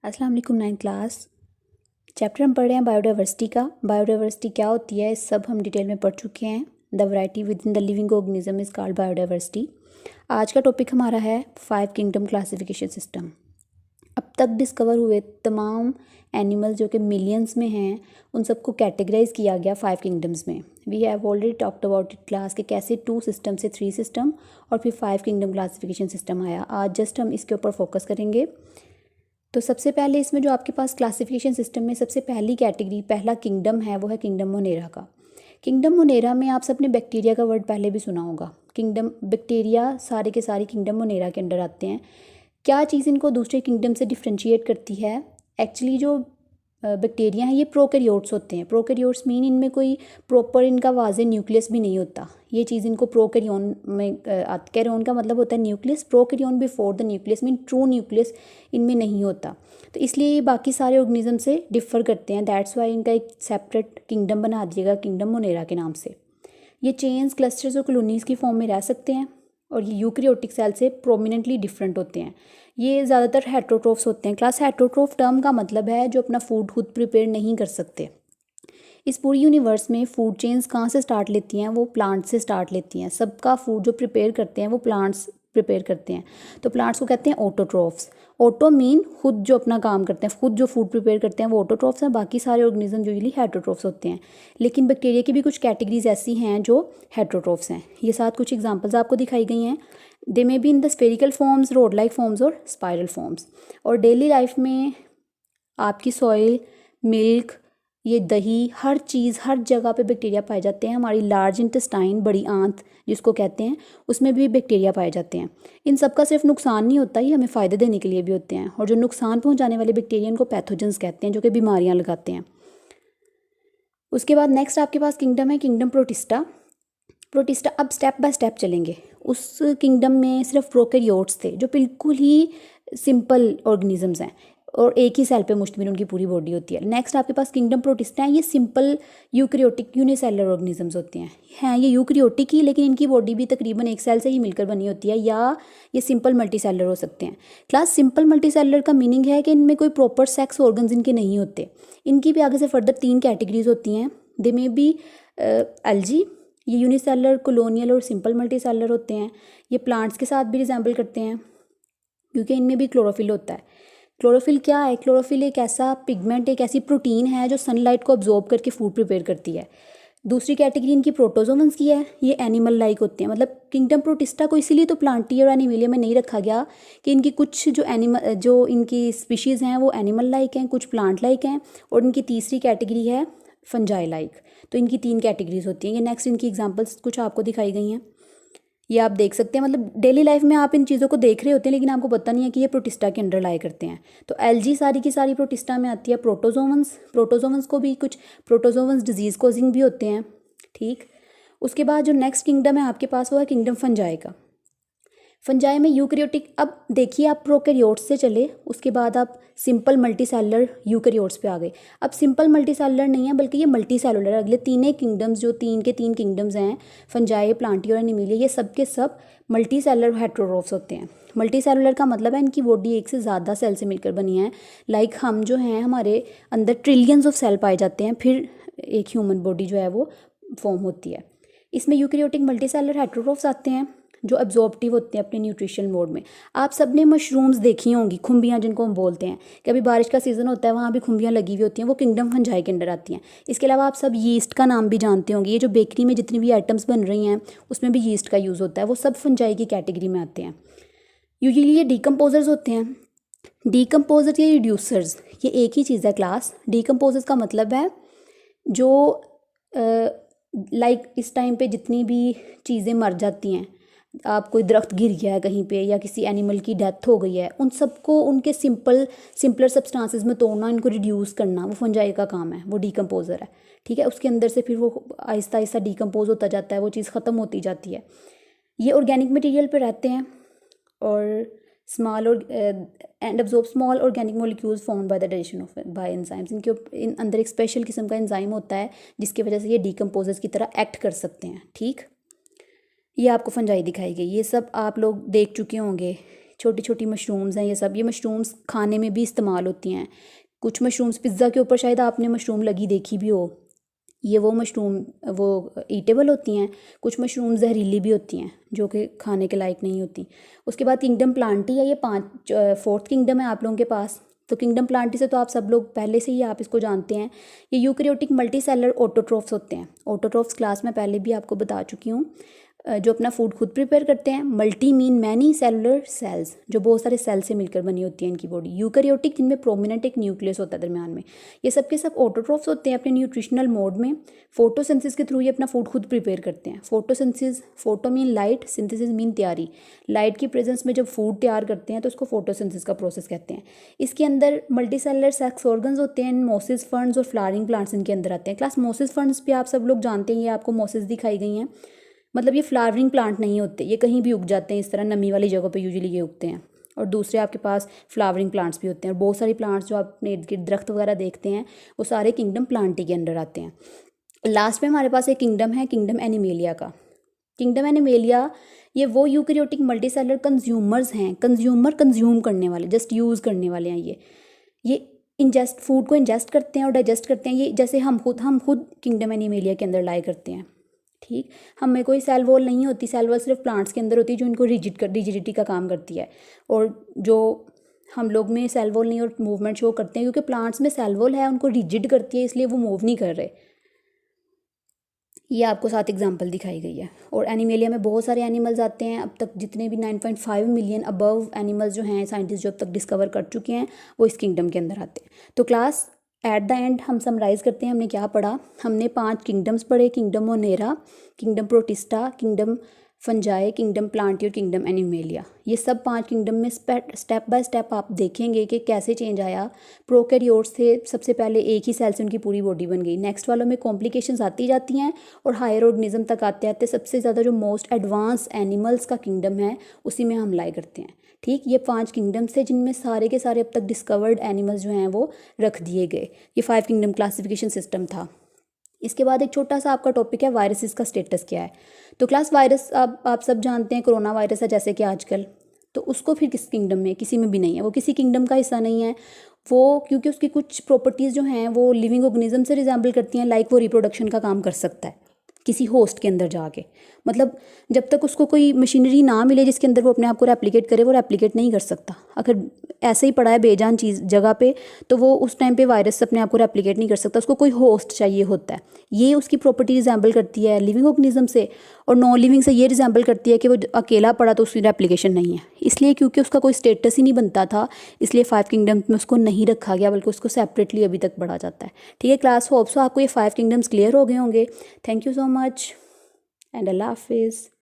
अस्सलाम वालेकुम 9th class. Chapter हम पढ़ रहे हैं बायोडाइवर्सिटी का। बायोडाइवर्सिटी क्या होती है इस सब हम डिटेल में पढ़ चुके हैं। The variety with in the living organism is called biodiversity. आज का टॉपिक हमारा है 5 किंगडम क्लासिफिकेशन सिस्टम। अब तक डिस्कवर हुए तमाम एनिमल्स जो कि मिलियंस में हैं उन सबको कैटेगराइज किया गया 5 किंगडम्स में। We have already talked about it class के कैसे 2 सिस्टम से 3 सिस्टम और फिर 5 किंगडम क्लासिफिकेशन सिस्टम आया। आज जस्ट हम इसके ऊपर फोकस करेंगे। तो सबसे पहले इसमें जो आपके पास क्लासिफिकेशन सिस्टम में सबसे पहली कैटेगरी पहला किंगडम है वो है किंगडम मोनेरा का। किंगडम मोनेरा में आप सबने बैक्टीरिया का वर्ड पहले भी सुना होगा। किंगडम बैक्टीरिया सारे के सारे किंगडम मोनेरा के अंडर आते हैं। क्या चीज़ इनको दूसरे किंगडम से डिफ्रेंशिएट करती है? एक्चुअली जो बैक्टीरिया हैं ये प्रोकैरियोट्स होते हैं। प्रोकैरियोट्स मीन इनमें कोई प्रॉपर इनका वाज़े न्यूक्लियस भी नहीं होता। ये चीज़ इनको प्रोकैरियोन में कैरियोन का मतलब होता है nucleus. Prokaryon before the nucleus mean true nucleus इनमें नहीं होता। तो इसलिए ये बाकी सारे ऑर्गेनिज्म से डिफ़र करते हैं। दैट्स वाई इनका एक सेपरेट किंगडम बना दिएगा किंगडम मोनेरा के नाम से। ये चेन्स, क्लस्टर्स और कॉलोनीज़ की फॉर्म में रह सकते हैं और ये यूकैरियोटिक सेल से प्रोमिनेंटली डिफरेंट होते हैं। ये ज़्यादातर हेटरोट्रोफ्स होते हैं। क्लास हेटरोट्रोफ टर्म का मतलब है जो अपना फूड खुद प्रिपेयर नहीं कर सकते। इस पूरी यूनिवर्स में फूड चेन्स कहाँ से स्टार्ट लेती हैं? वो प्लांट से स्टार्ट लेती हैं। सबका फूड जो प्रिपेयर करते हैं वो प्लांट्स प्रिपेयर करते हैं। तो प्लांट्स को कहते हैं ऑटोट्रोफ्स। ऑटो मीन खुद जो अपना काम करते हैं, खुद जो फूड प्रिपेयर करते हैं वो ऑटोट्रोफ्स हैं। बाकी सारे ऑर्गेनिज्म यूजुअली हेटरोट्रोफ्स होते हैं। लेकिन बैक्टीरिया की भी कुछ कैटेगरीज ऐसी हैं जो हेटरोट्रोफ्स हैं। ये साथ कुछ एग्जांपल्स आपको दिखाई गई हैं। They may be in the spherical forms, rod like forms और स्पाइरल फॉर्म्स। और डेली लाइफ में आपकी सॉइल, मिल्क, ये दही, हर चीज़, हर जगह पे बैक्टीरिया पाए जाते हैं। हमारी लार्ज इंटेस्टाइन, बड़ी आंत जिसको कहते हैं, उसमें भी बैक्टीरिया पाए जाते हैं। इन सब का सिर्फ नुकसान नहीं होता, ये हमें फ़ायदे देने के लिए भी होते हैं। और जो नुकसान पहुंचाने वाले बैक्टीरिया इनको पैथोजेंस कहते हैं, जो कि बीमारियां लगाते हैं। उसके बाद नेक्स्ट आपके पास किंगडम है किंगडम प्रोटिस्टा। प्रोटिस्टा अब स्टेप बाय स्टेप चलेंगे। उस किंगडम में सिर्फ प्रोकैरियोट्स थे जो बिल्कुल ही सिंपल ऑर्गेनिजम्स हैं और एक ही सेल पे मुश्तमिल उनकी पूरी बॉडी होती है। नेक्स्ट आपके पास किंगडम प्रोटिस्टा है। ये सिंपल यूकैरियोटिक यूनिसेलुलर ऑर्गेनिजम्स होते हैं ये यूकैरियोटिक ही, लेकिन इनकी बॉडी भी तकरीबन एक सेल से ही मिलकर बनी होती है, या ये सिंपल मल्टीसेलुलर हो सकते हैं। क्लास सिंपल मल्टीसेलुलर का मीनिंग है कि इनमें कोई प्रॉपर सेक्स ऑर्गन्स इनके नहीं होते। इनकी भी आगे से फर्दर 3 कैटेगरीज होती हैं। दे में भी एल्जी, ये यूनिसेलुलर, कॉलोनियल और सिंपल मल्टीसेलुलर होते हैं। ये प्लांट्स के साथ भी रिजेंबल करते हैं क्योंकि इनमें भी क्लोरोफिल होता है। क्लोरोफिल क्या है? क्लोरोफिल एक ऐसा पिगमेंट, एक ऐसी प्रोटीन है जो सनलाइट को अब्जॉर्ब करके फूड प्रिपेयर करती है। दूसरी कैटेगरी इनकी प्रोटोजोवंस की है। ये एनिमल लाइक होते हैं। मतलब किंगडम प्रोटिस्टा को इसीलिए तो प्लांटी और एनिमेलिया में नहीं रखा गया कि इनकी कुछ जो इनकी स्पीशीज़ हैं वो एनिमल लाइक हैं, कुछ प्लांट लाइक हैं, और इनकी तीसरी कैटेगरी है फंजाई लाइक। तो इनकी 3 कैटेगरीज होती हैं। ये नेक्स्ट इनकी एग्जांपल्स कुछ आपको दिखाई गई हैं, ये आप देख सकते हैं। मतलब डेली लाइफ में आप इन चीज़ों को देख रहे होते हैं लेकिन आपको पता नहीं है कि ये प्रोटिस्टा के अंडर लाए करते हैं। तो एल्जी सारी की सारी प्रोटिस्टा में आती है। प्रोटोजोवंस को भी कुछ प्रोटोजोवंस डिजीज़ कोजिंग भी होते हैं, ठीक। उसके बाद जो नेक्स्ट किंगडम है आपके पास वो है किंगडम फंजाई का। फंजाई में यूकैरियोटिक, अब देखिए आप प्रोकैरियोट्स से चले, उसके बाद आप सिंपल मल्टीसेलुलर यूकैरियोट्स पे आ गए। अब सिंपल मल्टीसेलुलर नहीं है बल्कि ये मल्टीसेलुलर। अगले 3 किंगडम्स जो 3 के 3 किंगडम्स हैं, फंजाई, प्लांटी और एनिमेलिया, ये सब के सब मल्टीसेलुलर हेटरोट्रोफ्स होते हैं। मल्टीसेलुलर का मतलब है इनकी बॉडी एक से ज़्यादा सेल से मिलकर बनी है। लाइक हम जो हैं, हमारे अंदर ट्रिलियंस ऑफ सेल पाए जाते हैं, फिर एक ह्यूमन बॉडी जो है वो फॉर्म होती है। इसमें यूकैरियोटिक मल्टीसेलुलर हेटरोट्रोफ्स आते हैं जो एब्जॉर्प्टिव होते हैं अपने न्यूट्रिशन मोड में। आप सब ने मशरूम्स देखी होंगी, खुम्बियाँ जिनको हम बोलते हैं। कभी बारिश का सीज़न होता है, वहाँ भी खुम्बियाँ लगी हुई होती हैं, वो किंगडम फंजाई के अंडर आती हैं। इसके अलावा आप सब यीस्ट का नाम भी जानते होंगे। ये जो बेकरी में जितनी भी आइटम्स बन रही हैं उसमें भी यीस्ट का यूज़ होता है, वो सब फंजाई की कैटेगरी में आते हैं। यूजुअली ये डीकम्पोजर्स होते हैं। डीकम्पोजर या रिड्यूसर्स, ये एक ही चीज़ है क्लास। डीकम्पोजर्स का मतलब है जो लाइक इस टाइम पे जितनी भी चीज़ें मर जाती हैं, आप कोई दरख्त गिर गया है कहीं पे या किसी एनिमल की डेथ हो गई है, उन सबको उनके सिंपलर सब्सटेंसेस में तोड़ना, इनको रिड्यूस करना, वो फंजाई का काम है। वो डीकम्पोजर है, ठीक है। उसके अंदर से फिर वो आहिस्ता आहिस्ता डीकम्पोज होता जाता है, वो चीज़ ख़त्म होती जाती है। ये ऑर्गेनिक मटेरियल पे रहते हैं और स्मॉल और and absorb small organic molecules formed by the digestion of by enzymes. इनके अंदर एक स्पेशल किस्म का एंजाइम होता है जिसकी वजह से ये डीकम्पोजर्स की तरह एक्ट कर सकते हैं, ठीक। ये आपको फंजाई दिखाई गई। ये सब आप लोग देख चुके होंगे, छोटी छोटी मशरूम्स हैं ये सब। ये मशरूम्स खाने में भी इस्तेमाल होती हैं। कुछ मशरूम्स पिज़्ज़ा के ऊपर शायद आपने मशरूम लगी देखी भी हो, ये वो मशरूम वो ईटेबल होती हैं। कुछ मशरूम जहरीली भी होती हैं जो कि खाने के लायक नहीं होती। उसके बाद किंगडम प्लांटी है, ये 4th किंगडम है आप लोगों के पास। तो किंगडम प्लांटी से तो आप सब लोग पहले से ही आप इसको जानते हैं। ये यूकैरियोटिक मल्टीसेलर ऑटोट्रोफ्स होते हैं। ऑटोट्रोफ्स क्लास में पहले भी आपको बता चुकी हूँ, जो अपना फूड खुद प्रिपेयर करते हैं। Multi mean many cellular cells, जो बहुत सारे सेल से मिलकर बनी होती है इनकी बॉडी। यूकैरियोटिक, जिनमें प्रोमिनेंट एक न्यूक्लियस होता है दरमियान में। ये सब के सब ऑटोट्रोफ्स होते हैं अपने न्यूट्रिशनल मोड में। फोटोसिंथेसिस के थ्रू ये अपना फूड खुद प्रिपेयर करते हैं। Photosynthesis, photo mean light, synthesis mean तैयारी। लाइट की प्रेजेंस में जब फूड तैयार करते हैं तो उसको फोटोसिंथेसिस का प्रोसेस कहते हैं। इसके अंदर मल्टीसेलुलर सेक्स ऑर्गन्स होते हैं। मोसिस फर्न्स और फ्लावरिंग प्लांट्स इनके अंदर आते हैं। क्लास मोसिस फर्न्स भी आप सब लोग जानते हैं, ये आपको मोसिस दिखाई गई हैं। मतलब ये फ्लावरिंग प्लांट नहीं होते, ये कहीं भी उग जाते हैं इस तरह, नमी वाली जगह पे यूजुअली ये उगते हैं। और दूसरे आपके पास फ्लावरिंग प्लांट्स भी होते हैं। और बहुत सारी प्लांट्स जो आप अपने इर्द गिर्द दरख्त वगैरह देखते हैं वो सारे किंगडम प्लांटी के अंडर आते हैं। लास्ट में हमारे पास एक किंगडम है, किंगडम एनिमेलिया का। किंगडम एनिमेलिया ये वो यूकैरियोटिक मल्टीसेलुलर कंज्यूमर्स हैं। कंज्यूम करने वाले, जस्ट यूज़ करने वाले हैं। ये इंजेस्ट, फूड को इंजेस्ट करते हैं और डाइजेस्ट करते हैं। ये जैसे हम खुद किंगडम एनिमेलिया के अंदर लाई करते हैं। ठीक, हमें कोई सेल वॉल नहीं होती। सेल वॉल सिर्फ प्लांट्स के अंदर होती है जो इनको रिजिडिटी का काम करती है। और जो हम लोग में सेल वॉल नहीं और मूवमेंट शो करते हैं, क्योंकि प्लांट्स में सेल वॉल है, उनको रिजिड करती है, इसलिए वो मूव नहीं कर रहे। ये आपको 7 एग्जांपल दिखाई गई है। और एनिमेलिया में बहुत सारे एनिमल्स आते हैं। अब तक जितने भी 9.5 मिलियन अबव एनिमल्स जो हैं साइंटिस्ट जो अब तक डिस्कवर कर चुके हैं वो इस किंगडम के अंदर आते हैं। तो क्लास एट द एंड हम समराइज़ करते हैं हमने क्या पढ़ा। हमने 5 किंगडम्स पढ़े, kingdom Monera, kingdom protista, kingdom fungi, kingdom Plantae और किंगडम एनिमेलिया। ये सब 5 किंगडम में स्टेप बाय स्टेप आप देखेंगे कि कैसे चेंज आया। प्रोकैरियोट्स थे, सबसे पहले एक ही सेल से उनकी पूरी बॉडी बन गई। नेक्स्ट वालों में कॉम्प्लिकेशंस आती जाती हैं और हायर ऑर्गेनिज्म तक आते आते सबसे ज़्यादा जो मोस्ट एडवांस एनिमल्स का किंगडम है उसी में हम लाई करते हैं। ठीक, ये 5 किंगडम्स थे जिनमें सारे के सारे अब तक डिस्कवर्ड एनिमल्स जो हैं वो रख दिए गए। ये 5 किंगडम क्लासिफिकेशन सिस्टम था। इसके बाद एक छोटा सा आपका टॉपिक है वायरसेस का स्टेटस क्या है। तो क्लास वायरस आप सब जानते हैं कोरोना वायरस है जैसे कि आजकल, तो उसको फिर किस किंगडम में, किसी में भी नहीं है, वो किसी किंगडम का हिस्सा नहीं है वो, क्योंकि उसकी कुछ प्रॉपर्टीज़ जो हैं वो लिविंग ऑर्गेनिज्म से रिजेंबल करती हैं। लाइक वो रिप्रोडक्शन का काम कर सकता है किसी होस्ट के अंदर जाके। मतलब जब तक उसको कोई मशीनरी ना मिले जिसके अंदर वो अपने आप को रेप्लिकेट करे, वो रेप्लिकेट नहीं कर सकता। अगर ऐसे ही पड़ा है बेजान चीज़ जगह पे तो वो उस टाइम पे वायरस अपने आप को रेप्लिकेट नहीं कर सकता, उसको कोई होस्ट चाहिए होता है। ये उसकी प्रॉपर्टी रिजेंबल करती है लिविंग ऑर्गेनिज्म से, और नॉन लिविंग से ये रिजेंबल करती है कि वो अकेला पड़ा तो उसकी रेप्लिकेशन नहीं है। इसलिए क्योंकि उसका कोई स्टेटस ही नहीं बनता था, इसलिए 5 किंगडम्स में उसको नहीं रखा गया, बल्कि उसको सेपरेटली अभी तक पढ़ा जाता है। ठीक है क्लास, होप सो आपको ये 5 किंगडम्स क्लियर हो गए होंगे। Thank you so much and अल्लाह हाफिज़।